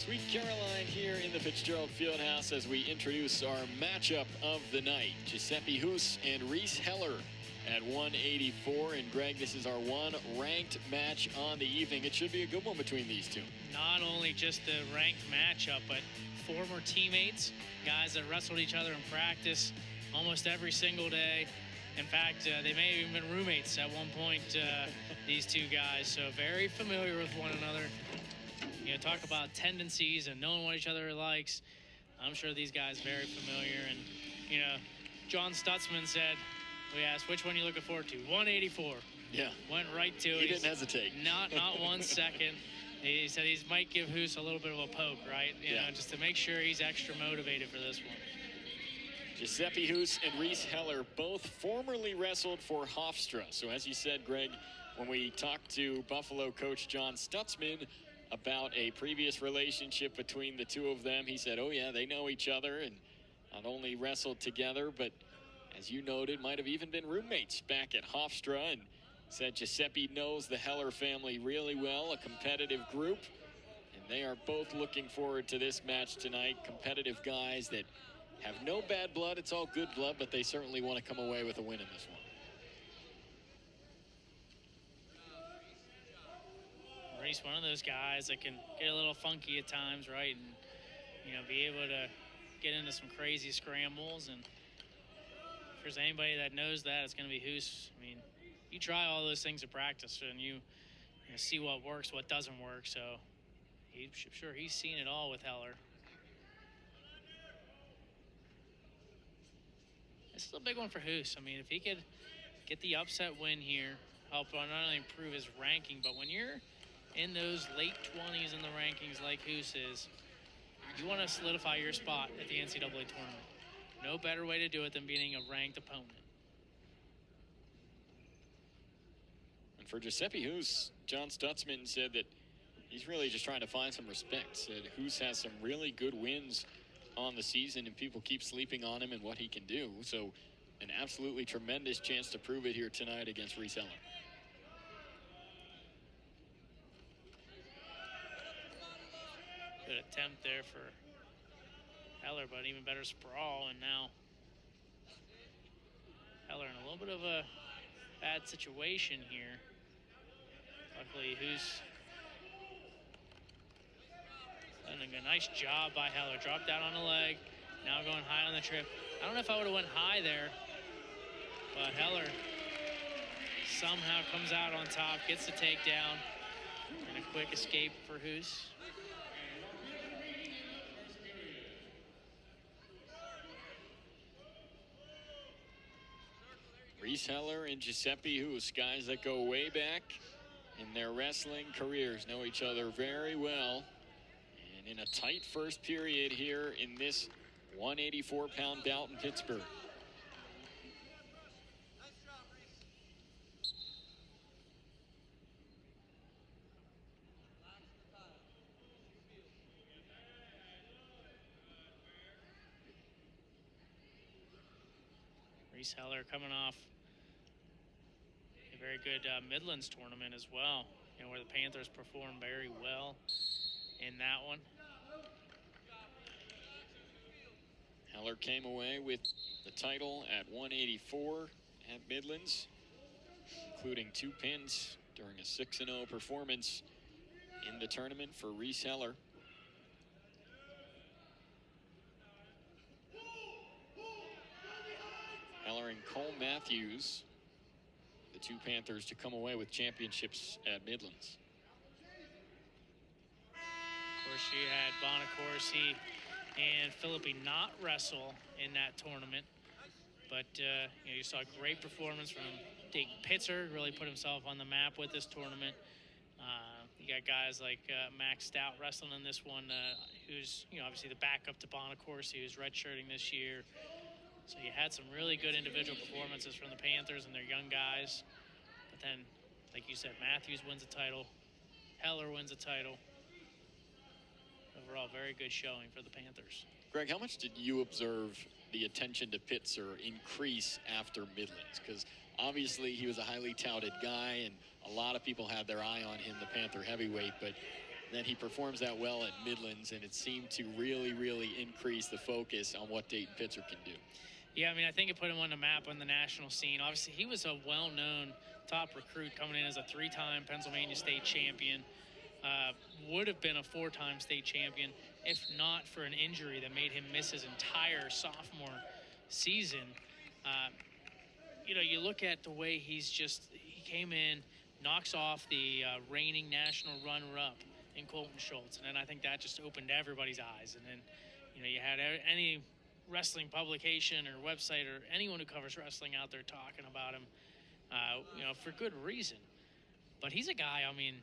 Sweet Caroline here in the Fitzgerald Fieldhouse as we introduce our matchup of the night. Giuseppe Hoose and Reece Heller at 184. And Greg, this is our one ranked match on the evening. It should be a good one between these two. Not only just the ranked matchup, but former teammates, guys that wrestled each other in practice almost every single day. In fact, they may have even been roommates at one point, these two guys. So very familiar with one another. You know, talk about tendencies and knowing what each other likes. I'm sure these guys very familiar. And, you know, John Stutzman said, we asked, which one are you looking forward to? 184. Yeah. Went right to it. He didn't hesitate. Not 1 second. He said he might give Hoose a little bit of a poke, right? You know, just to make sure he's extra motivated for this one. Giuseppe Hoose and Reece Heller both formerly wrestled for Hofstra. So as you said, Greg, when we talked to Buffalo coach John Stutzman about a previous relationship between the two of them, he said, oh yeah, they know each other and not only wrestled together, but as you noted, might have even been roommates back at Hofstra, and said Giuseppe knows the Heller family really well, a competitive group, and they are both looking forward to this match tonight. Competitive guys that have no bad blood. It's all good blood, but they certainly want to come away with a win in this one. Reece, one of those guys that can get a little funky at times, right? And, you know, be able to get into some crazy scrambles. And if there's anybody that knows that, it's going to be Hoose. I mean, you try all those things at practice and you see what works, what doesn't work. So I'm sure he's seen it all with Heller. This is a big one for Hoose. I mean, if he could get the upset win here, help not only improve his ranking, but when you're in those late 20s in the rankings like Hoose is, you want to solidify your spot at the NCAA tournament. No better way to do it than beating a ranked opponent. And for Giuseppe Hoose, John Stutzman said that he's really just trying to find some respect. Said Hoose has some really good wins on the season and people keep sleeping on him and what he can do. So an absolutely tremendous chance to prove it here tonight against Reece Heller. Good attempt there for Heller, but even better sprawl, and now Heller in a little bit of a bad situation here. Luckily, Hoose done a nice job by Heller. Dropped out on the leg, now going high on the trip. I don't know if I would have went high there, but Heller somehow comes out on top, gets the takedown, and a quick escape for Hoose. Reece Heller and Giuseppe Hoose, guys that go way back in their wrestling careers, know each other very well. And in a tight first period here in this 184-pound bout in Pittsburgh. Reece Heller coming off a very good Midlands tournament as well, you know, where the Panthers performed very well in that one. Heller came away with the title at 184 at Midlands, including 2 pins during a 6-0 performance in the tournament for Reece Heller. Heller and Cole Matthews, the 2 Panthers to come away with championships at Midlands. Of course, you had Bonacorsi and Philippi not wrestle in that tournament, but you know, you saw a great performance from Dayton Pitzer, really put himself on the map with this tournament. You got guys like Max Stout wrestling in this one, who's, you know, obviously the backup to Bonacorsi, who's redshirting this year. So you had some really good individual performances from the Panthers and their young guys. But then, like you said, Matthews wins a title. Heller wins a title. Overall, very good showing for the Panthers. Greg, how much did you observe the attention to Pitzer increase after Midlands? Because obviously he was a highly touted guy, and a lot of people had their eye on him, the Panther heavyweight. But Then he performs that well at Midlands, and it seemed to really increase the focus on what Dayton Pitzer can do. Yeah, I mean, I think it put him on the map on the national scene. Obviously, he was a well-known top recruit coming in as a 3-time Pennsylvania state champion. Would have been a 4-time state champion if not for an injury that made him miss his entire sophomore season. You know, you look at the way he came in, knocks off the reigning national runner-up in Colton Schultz, and then I think that just opened everybody's eyes. And then, you know, you had any wrestling publication or website or anyone who covers wrestling out there talking about him, you know, for good reason. But he's a guy, I mean,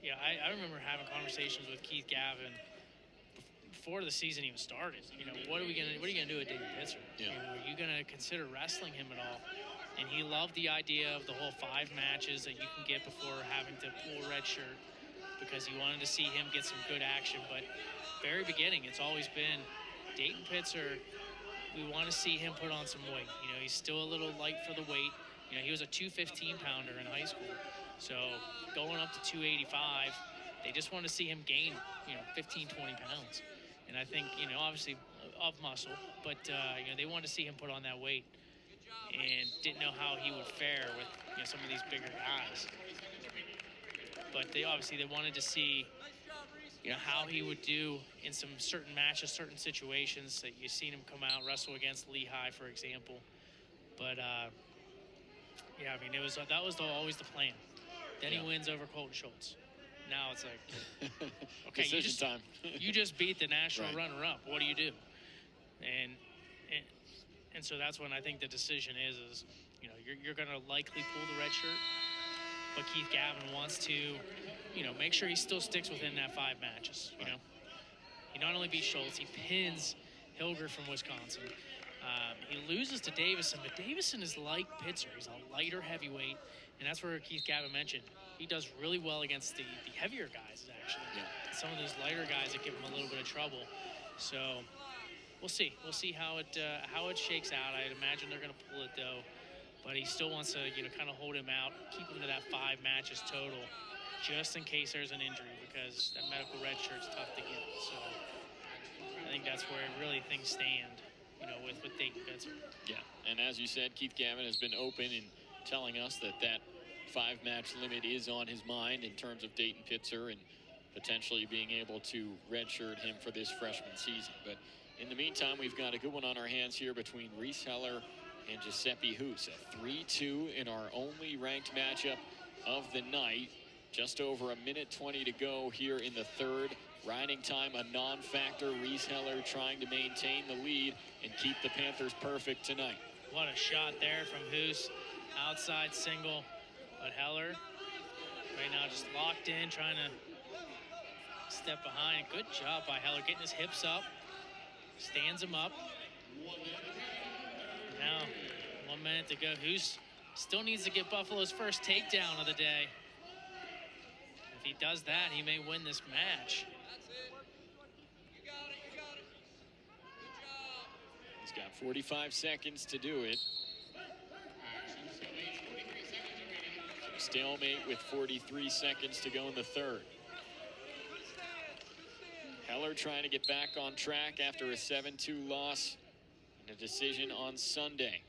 yeah, I remember having conversations with Keith Gavin before the season even started. You know, what are you gonna do with Dayton Pitzer? Yeah. You know, are you gonna consider wrestling him at all? And he loved the idea of the whole 5 matches that you can get before having to pull a red shirt, because he wanted to see him get some good action. But very beginning, it's always been Dayton Pitzer. We want to see him put on some weight. You know, he's still a little light for the weight. You know, he was a 215 pounder in high school. So going up to 285, they just want to see him gain, you know, 15, 20 pounds. And I think, you know, obviously of muscle, but, you know, they wanted to see him put on that weight and didn't know how he would fare with, you know, some of these bigger guys. But they wanted to see, you know, how he would do in some certain matches, certain situations that you've seen him come out, wrestle against Lehigh, for example. But, yeah, I mean, that was always the plan. Then he wins over Colton Schultz. Now it's like, okay, you just beat the national runner-up. What do you do? And so that's when I think the decision is you know, you're going to likely pull the red shirt, but Keith Gavin wants to, you know, make sure he still sticks within that 5 matches. You know, he not only beats Schultz, he pins Hilger from Wisconsin. He loses to Davison, but Davison is like Pitzer. He's a lighter heavyweight, and that's where Keith Gavin mentioned he does really well against the heavier guys, actually. Yeah. Some of those lighter guys that give him a little bit of trouble. So we'll see. We'll see how it shakes out. I'd imagine they're going to pull it, though. But he still wants to, you know, kind of hold him out, keep him to that 5 matches total, just in case there's an injury, because that medical red shirt's tough to get. So I think that's where really things stand, you know, with Dayton Pitzer. Yeah, and as you said, Keith Gavin has been open in telling us that 5-match limit is on his mind in terms of Dayton Pitzer and potentially being able to redshirt him for this freshman season. But in the meantime, we've got a good one on our hands here between Reece Heller and Giuseppe Hoose. A 3-2 in our only ranked matchup of the night. Just over 1:20 to go here in the third. Riding time a non-factor. Reece Heller trying to maintain the lead and keep the Panthers perfect tonight. What a shot there from Hoose. Outside single, but Heller right now just locked in, trying to step behind. Good job by Heller, getting his hips up, stands him up. Now 1 minute to go. Hoose still needs to get Buffalo's first takedown of the day. If he does that, he may win this match. He's got 45 seconds to do it. Stalemate with 43 seconds to go in the third. Heller trying to get back on track after a 7-2 loss and a decision on Sunday.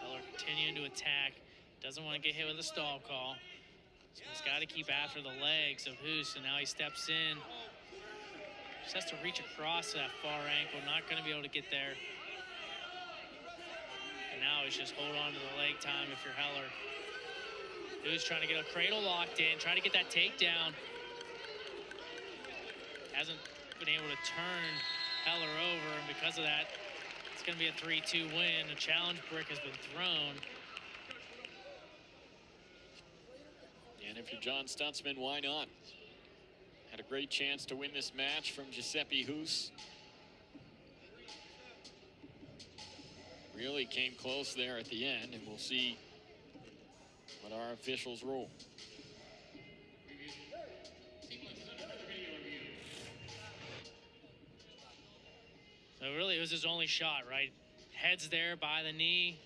Heller continuing to attack. Doesn't want to get hit with a stall call. So he's got to keep after the legs of Hoose, and now he steps in. Just has to reach across to that far ankle. Not going to be able to get there. And now it's just hold on to the leg time if you're Heller. Hoose trying to get a cradle locked in, trying to get that takedown. Hasn't been able to turn Heller over, and because of that, it's going to be a 3-2 win. A challenge brick has been thrown. And if you're John Stutzman, why not? Had a great chance to win this match from Giuseppe Hoose. Really came close there at the end, and we'll see what our officials rule. So really, it was his only shot, right? Heads there by the knee,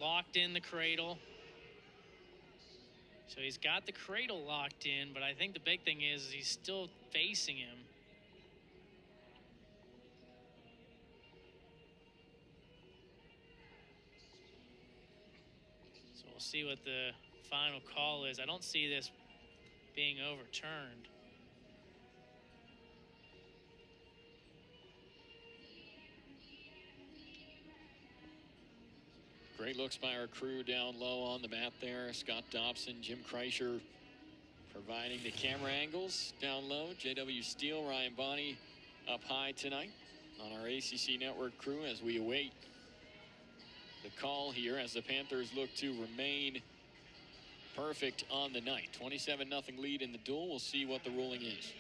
locked in the cradle. So he's got the cradle locked in, but I think the big thing is he's still facing him. So we'll see what the final call is. I don't see this being overturned. Great looks by our crew down low on the mat there. Scott Dobson, Jim Kreischer providing the camera angles down low. J.W. Steele, Ryan Bonney up high tonight on our ACC Network crew as we await the call here as the Panthers look to remain perfect on the night. 27-0 lead in the duel. We'll see what the ruling is.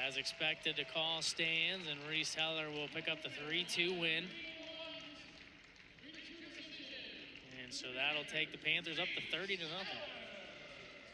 As expected, the call stands, and Reece Heller will pick up the 3-2 win. And so that'll take the Panthers up to 30-0.